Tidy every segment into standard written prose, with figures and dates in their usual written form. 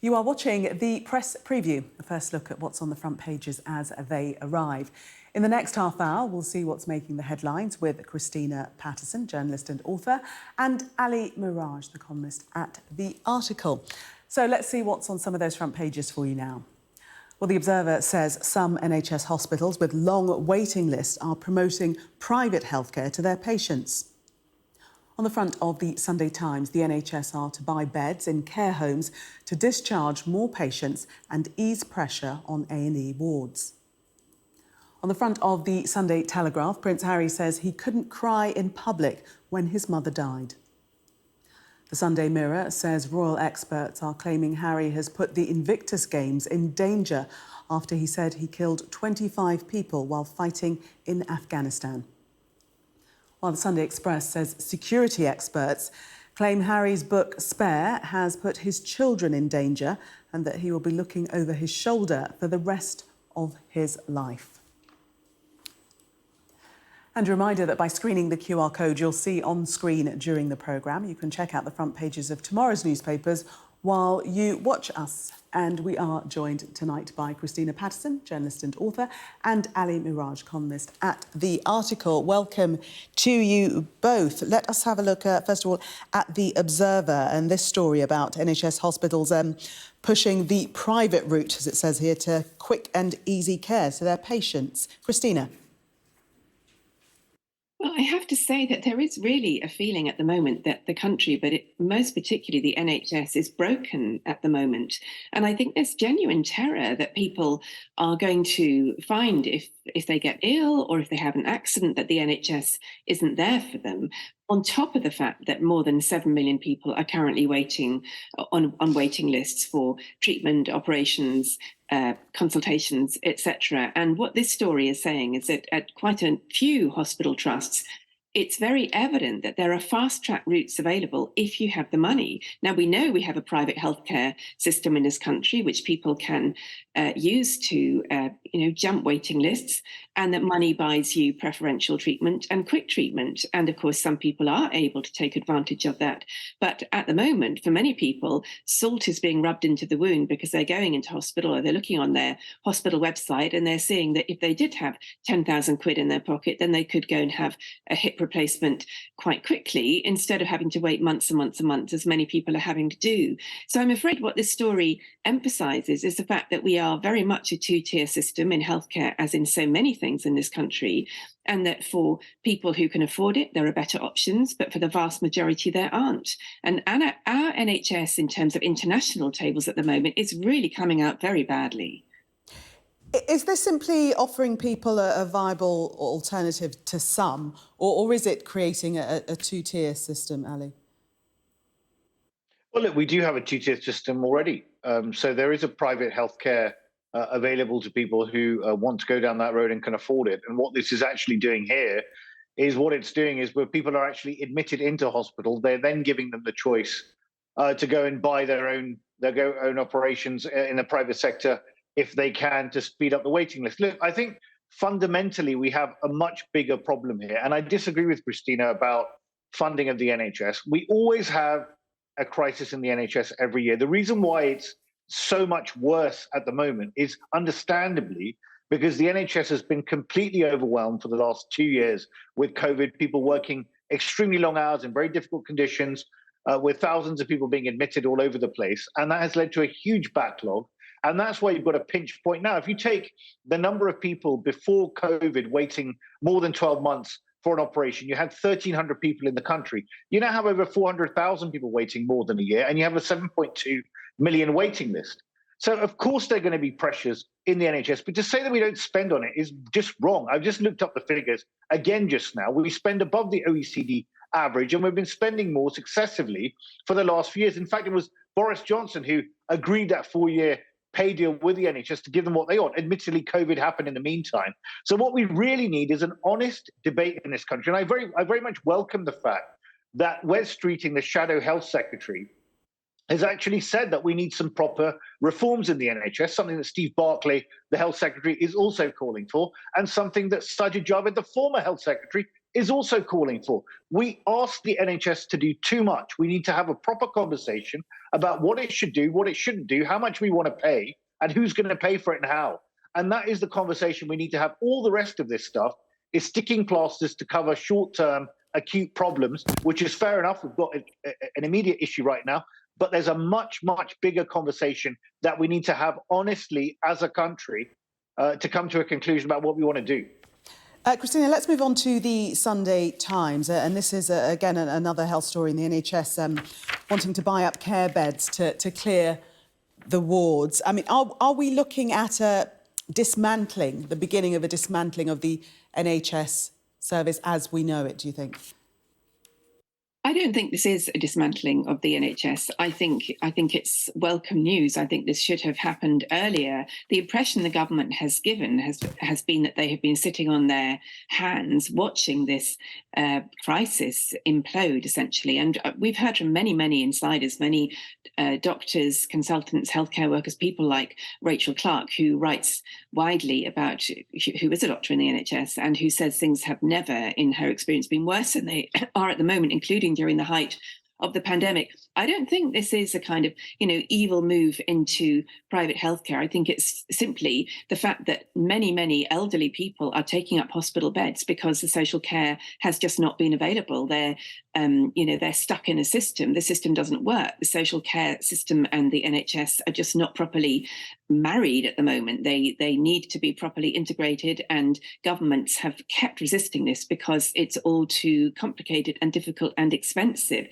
You are watching the press preview, a first look at what's on the front pages as they arrive. In the next half hour, we'll see what's making the headlines with Christina Patterson, journalist and author, and Ali Miraj, the columnist at The Article. So let's see what's on some of those front pages for you now. Well, The Observer says some NHS hospitals with long waiting lists are promoting private healthcare to their patients. On the front of the Sunday Times, the NHS are to buy beds in care homes to discharge more patients and ease pressure on A&E wards. On the front of the Sunday Telegraph, Prince Harry says he couldn't cry in public when his mother died. The Sunday Mirror says royal experts are claiming Harry has put the Invictus Games in danger after he said he killed 25 people while fighting in Afghanistan. While the Sunday Express says security experts claim Harry's book Spare has put his children in danger and that he will be looking over his shoulder for the rest of his life. And a reminder that by screening the QR code you'll see on screen during the programme, you can check out the front pages of tomorrow's newspapers while you watch us. And we are joined tonight by Christina Patterson, journalist and author, and Ali Miraj, columnist at The Article. Welcome to you both. Let us have a look, first of all, at The Observer and this story about NHS hospitals pushing the private route, as it says here, to quick and easy care to their patients. Christina. Well, I have to say that there is really a feeling at the moment that the country, but most particularly the NHS, is broken at the moment. And I think there's genuine terror that people are going to find if they get ill or if they have an accident that the NHS isn't there for them. On top of the fact that more than 7 million people are currently waiting on waiting lists for treatment, operations, consultations, etc. And what this story is saying is that at quite a few hospital trusts, it's very evident that there are fast-track routes available if you have the money. Now, we know we have a private healthcare system in this country which people can use to jump waiting lists, and that money buys you preferential treatment and quick treatment. And of course, some people are able to take advantage of that. But at the moment, for many people, salt is being rubbed into the wound because they're going into hospital or they're looking on their hospital website and they're seeing that if they did have 10,000 quid in their pocket, then they could go and have a hip replacement quite quickly instead of having to wait months and months and months, as many people are having to do. So I'm afraid what this story emphasises is the fact that we are very much a two-tier system in healthcare, as in so many things in this country, and that for people who can afford it, there are better options, but for the vast majority, there aren't. And our NHS, in terms of international tables at the moment, is really coming out very badly. Is this simply offering people a viable alternative to some, or is it creating a two-tier system, Ali? Well, look, we do have a two-tier system already. So there is a private healthcare available to people who want to go down that road and can afford it. And what this is actually doing here is where people are actually admitted into hospital, they're then giving them the choice to go and buy their own operations in the private sector if they can, to speed up the waiting list. Look, I think fundamentally we have a much bigger problem here. And I disagree with Christina about funding of the NHS. We always have a crisis in the NHS every year. The reason why it's so much worse at the moment is understandably because the NHS has been completely overwhelmed for the last 2 years with COVID, people working extremely long hours in very difficult conditions, with thousands of people being admitted all over the place. And that has led to a huge backlog. And that's why you've got a pinch point now. If you take the number of people before COVID waiting more than 12 months for an operation, you had 1,300 people in the country. You now have over 400,000 people waiting more than a year, and you have a 7.2 million waiting list. So, of course, there are going to be pressures in the NHS. But to say that we don't spend on it is just wrong. I've just looked up the figures again just now. We spend above the OECD average, and we've been spending more successively for the last few years. In fact, it was Boris Johnson who agreed that 4-year pay deal with the NHS to give them what they want. Admittedly, COVID happened in the meantime. So what we really need is an honest debate in this country. And I very much welcome the fact that Wes Streeting, the shadow health secretary, has actually said that we need some proper reforms in the NHS, something that Steve Barclay, the health secretary, is also calling for, and something that Sajid Javid, the former health secretary, is also calling for. We ask the NHS to do too much. We need to have a proper conversation about what it should do, what it shouldn't do, how much we want to pay, and who's going to pay for it and how. And that is the conversation we need to have. All the rest of this stuff is sticking plasters to cover short-term acute problems, which is fair enough. We've got an immediate issue right now, but there's a much, much bigger conversation that we need to have honestly as a country to come to a conclusion about what we want to do. Christina, let's move on to the Sunday Times. And this is, again, another health story in the NHS wanting to buy up care beds to clear the wards. I mean, are we looking at a dismantling, the beginning of a dismantling of the NHS service as we know it, do you think? I don't think this is a dismantling of the NHS. I think it's welcome news. I think this should have happened earlier. The impression the government has given has been that they have been sitting on their hands watching this crisis implode, essentially. And we've heard from many insiders, many doctors, consultants, healthcare workers, people like Rachel Clark, who writes widely about, who is a doctor in the NHS and who says things have never, in her experience, been worse than they are at the moment, including during the height of the pandemic. I don't think this is a kind of, evil move into private healthcare. I think it's simply the fact that many elderly people are taking up hospital beds because the social care has just not been available. They're stuck in a system. The system doesn't work. The social care system and the NHS are just not properly married at the moment. They need to be properly integrated, and governments have kept resisting this because it's all too complicated and difficult and expensive.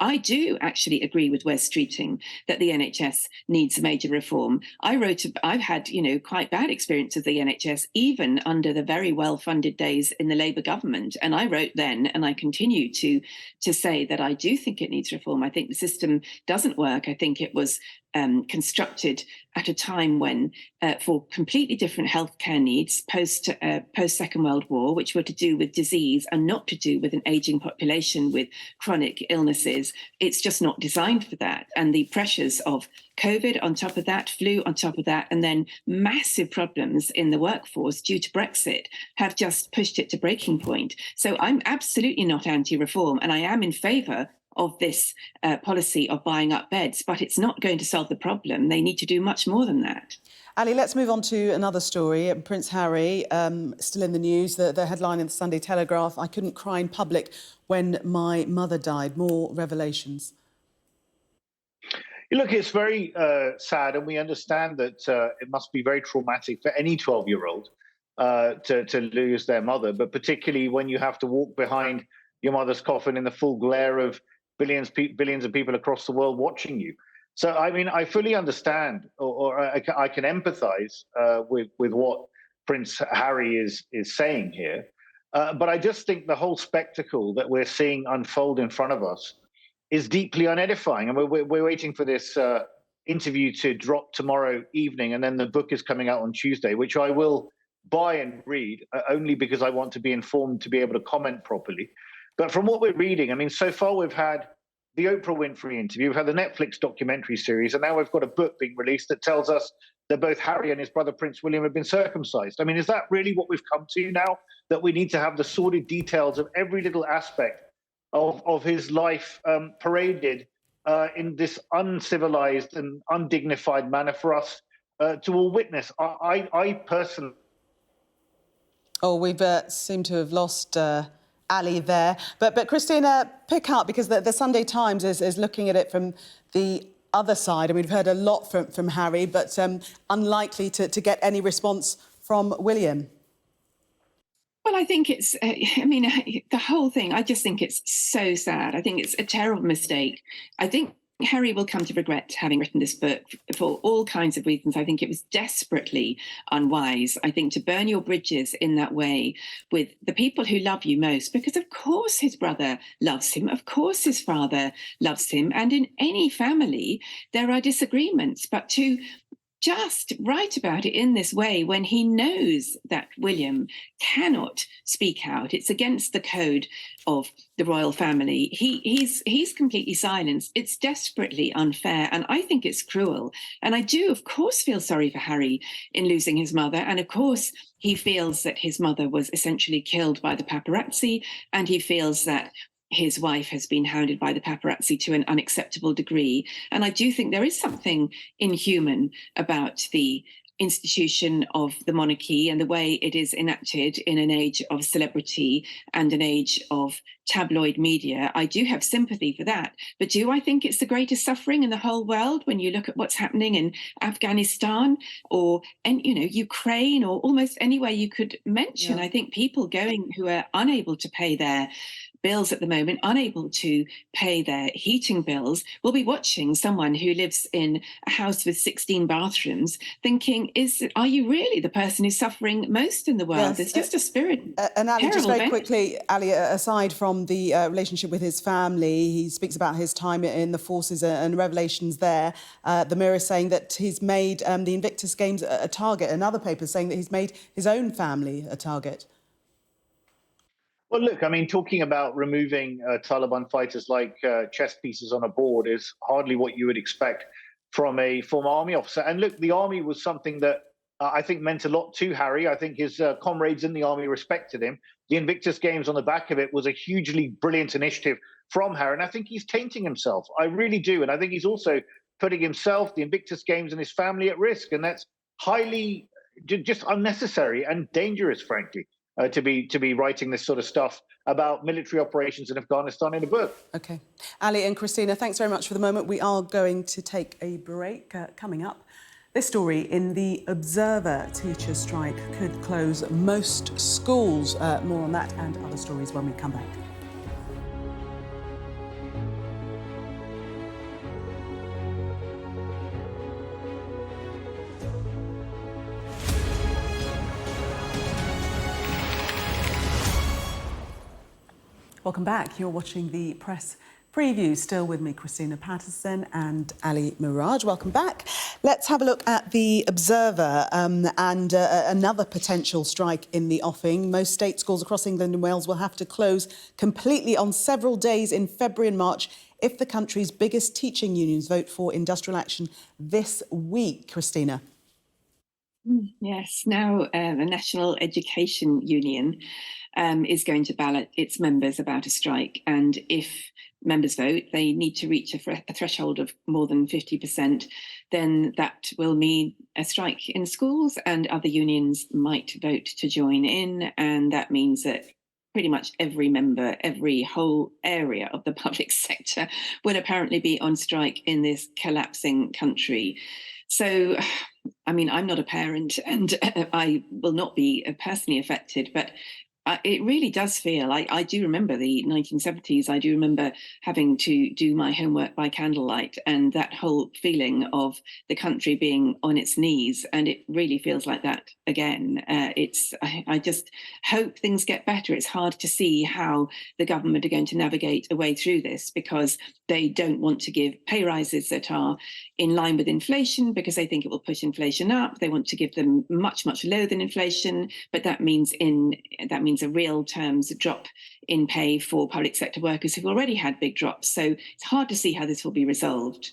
I do actually agree with Wes Streeting that the NHS needs major reform. I've had, quite bad experience of the NHS, even under the very well-funded days in the Labour government. And I wrote then, and I continue to say that I do think it needs reform. I think the system doesn't work. I think it was constructed at a time when, for completely different healthcare needs post Second World War, which were to do with disease and not to do with an aging population with chronic illnesses, it's just not designed for that. And the pressures of COVID on top of that, flu on top of that, and then massive problems in the workforce due to Brexit have just pushed it to breaking point. So I'm absolutely not anti-reform, and I am in favour of this policy of buying up beds, but it's not going to solve the problem. They need to do much more than that. Ali, let's move on to another story. Prince Harry, still in the news, the headline in the Sunday Telegraph, "I couldn't cry in public when my mother died." More revelations. Look, it's very sad, and we understand that it must be very traumatic for any 12-year-old to lose their mother, but particularly when you have to walk behind your mother's coffin in the full glare of billions of people across the world watching you. So, I mean, I fully understand, or I can empathise with what Prince Harry is saying here. But I just think the whole spectacle that we're seeing unfold in front of us is deeply unedifying. And we're waiting for this interview to drop tomorrow evening, and then the book is coming out on Tuesday, which I will buy and read only because I want to be informed to be able to comment properly. But from what we're reading, I mean, so far we've had the Oprah Winfrey interview, we've had the Netflix documentary series, and now we've got a book being released that tells us that both Harry and his brother Prince William have been circumcised. I mean, is that really what we've come to now? That we need to have the sordid details of every little aspect of his life paraded in this uncivilized and undignified manner for us to all witness? I personally... Oh, we've seemed to have lost... Ali there. But Christina, pick up, because the Sunday Times is looking at it from the other side. I mean, we've heard a lot from Harry, but unlikely to get any response from William. Well, I think it's, the whole thing, I just think it's so sad. I think it's a terrible mistake. I think Harry will come to regret having written this book for all kinds of reasons. I think it was desperately unwise, I think, to burn your bridges in that way with the people who love you most, because of course his brother loves him, of course his father loves him, and in any family there are disagreements, but to just write about it in this way when he knows that William cannot speak out? It's against the code of the royal family. He's completely silenced. It's desperately unfair, and I think it's cruel. And I do, of course, feel sorry for Harry in losing his mother. And of course, he feels that his mother was essentially killed by the paparazzi, and he feels that his wife has been hounded by the paparazzi to an unacceptable degree. And I do think there is something inhuman about the institution of the monarchy and the way it is enacted in an age of celebrity and an age of tabloid media. I do have sympathy for that. But do I think it's the greatest suffering in the whole world when you look at what's happening in Afghanistan or Ukraine or almost anywhere you could mention? Yeah. I think people going who are unable to pay their bills at the moment, unable to pay their heating bills, will be watching someone who lives in a house with 16 bathrooms thinking, are you really the person who's suffering most in the world? Yes. There's just a spirit. And Ali, just very event. quickly, Ali, aside from the relationship with his family, he speaks about his time in the forces and revelations there. The Mirror saying that he's made the Invictus Games a target. Another paper saying that he's made his own family a target. Well, look, I mean, talking about removing Taliban fighters like chess pieces on a board is hardly what you would expect from a former army officer. And look, the army was something that I think meant a lot to Harry. I think his comrades in the army respected him. The Invictus Games on the back of it was a hugely brilliant initiative from Harry. And I think he's tainting himself. I really do. And I think he's also putting himself, the Invictus Games, and his family at risk. And that's highly just unnecessary and dangerous, frankly. To be writing this sort of stuff about military operations in Afghanistan in a book. OK. Ali and Christina, thanks very much for the moment. We are going to take a break. Coming up, this story in the Observer teacher strike could close most schools. More on that and other stories when we come back. Welcome back. You're watching the press preview. Still with me, Christina Patterson and Ali Miraj. Welcome back. Let's have a look at the Observer and another potential strike in the offing. Most state schools across England and Wales will have to close completely on several days in February and March if the country's biggest teaching unions vote for industrial action this week. Christina. Yes, now the National Education Union is going to ballot its members about a strike. And if members vote, they need to reach a threshold of more than 50%. Then that will mean a strike in schools, and other unions might vote to join in. And that means that pretty much every member, every whole area of the public sector will apparently be on strike in this collapsing country. So, I mean, I'm not a parent and I will not be personally affected, but it really does feel, I do remember the 1970s. I do remember having to do my homework by candlelight and that whole feeling of the country being on its knees. And it really feels like that again. I just hope things get better. It's hard to see how the government are going to navigate a way through this because they don't want to give pay rises that are in line with inflation because they think it will push inflation up. They want to give them much, much lower than inflation, but that means a real terms drop in pay for public sector workers who've already had big drops. So it's hard to see how this will be resolved.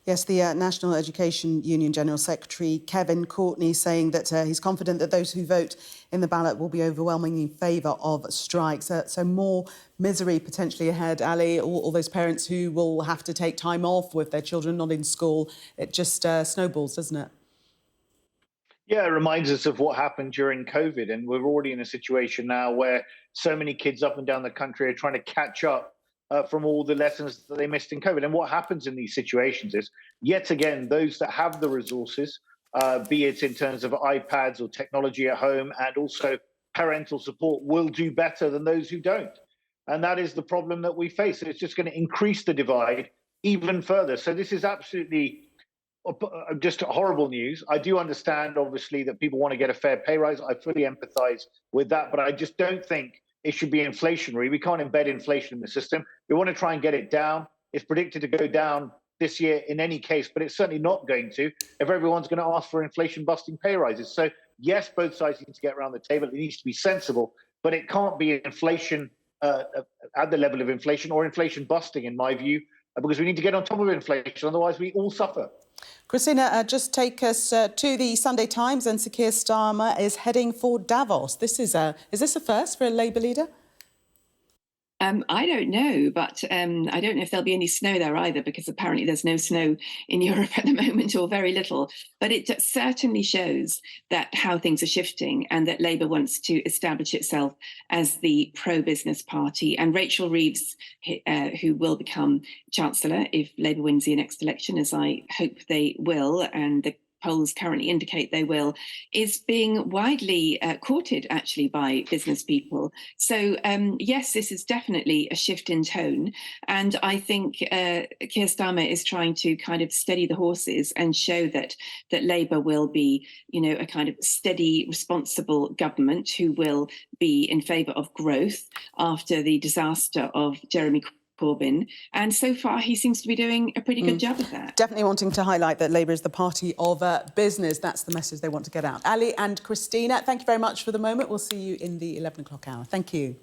Yes, the National Education Union General Secretary Kevin Courtney saying that he's confident that those who vote in the ballot will be overwhelmingly in favour of strikes. So more misery potentially ahead, Ali, all those parents who will have to take time off with their children not in school. It just snowballs, doesn't it? Yeah, it reminds us of what happened during COVID. And we're already in a situation now where so many kids up and down the country are trying to catch up from all the lessons that they missed in COVID. And what happens in these situations is, yet again, those that have the resources, be it in terms of iPads or technology at home and also parental support, will do better than those who don't. And that is the problem that we face. And it's just going to increase the divide even further. So this is absolutely just horrible news. I do understand, obviously, that people want to get a fair pay rise. I fully empathize with that, but I just don't think it should be inflationary. We can't embed inflation in the system. We want to try and get it down. It's predicted to go down this year in any case, but it's certainly not going to if everyone's going to ask for inflation-busting pay rises. So yes, both sides need to get around the table. It needs to be sensible, but it can't be inflation at the level of inflation or inflation busting, in my view, because we need to get on top of inflation. Otherwise, we all suffer. Christina, just take us to the Sunday Times, and Sir Keir Starmer is heading for Davos. Is this a first for a Labour leader? I don't know, but I don't know if there'll be any snow there either, because apparently there's no snow in Europe at the moment, or very little. But it certainly shows that how things are shifting, and that Labour wants to establish itself as the pro-business party. And Rachel Reeves, who will become Chancellor if Labour wins the next election, as I hope they will, and the polls currently indicate they will, is being widely courted actually by business people. So yes, this is definitely a shift in tone, and I think Keir Starmer is trying to kind of steady the horses and show that Labour will be, a kind of steady, responsible government who will be in favour of growth after the disaster of Jeremy Corbyn, and so far he seems to be doing a pretty good job of that. Definitely wanting to highlight that Labour is the party of business. That's the message they want to get out. Ali and Christina, thank you very much for the moment. We'll see you in the 11 o'clock hour. Thank you.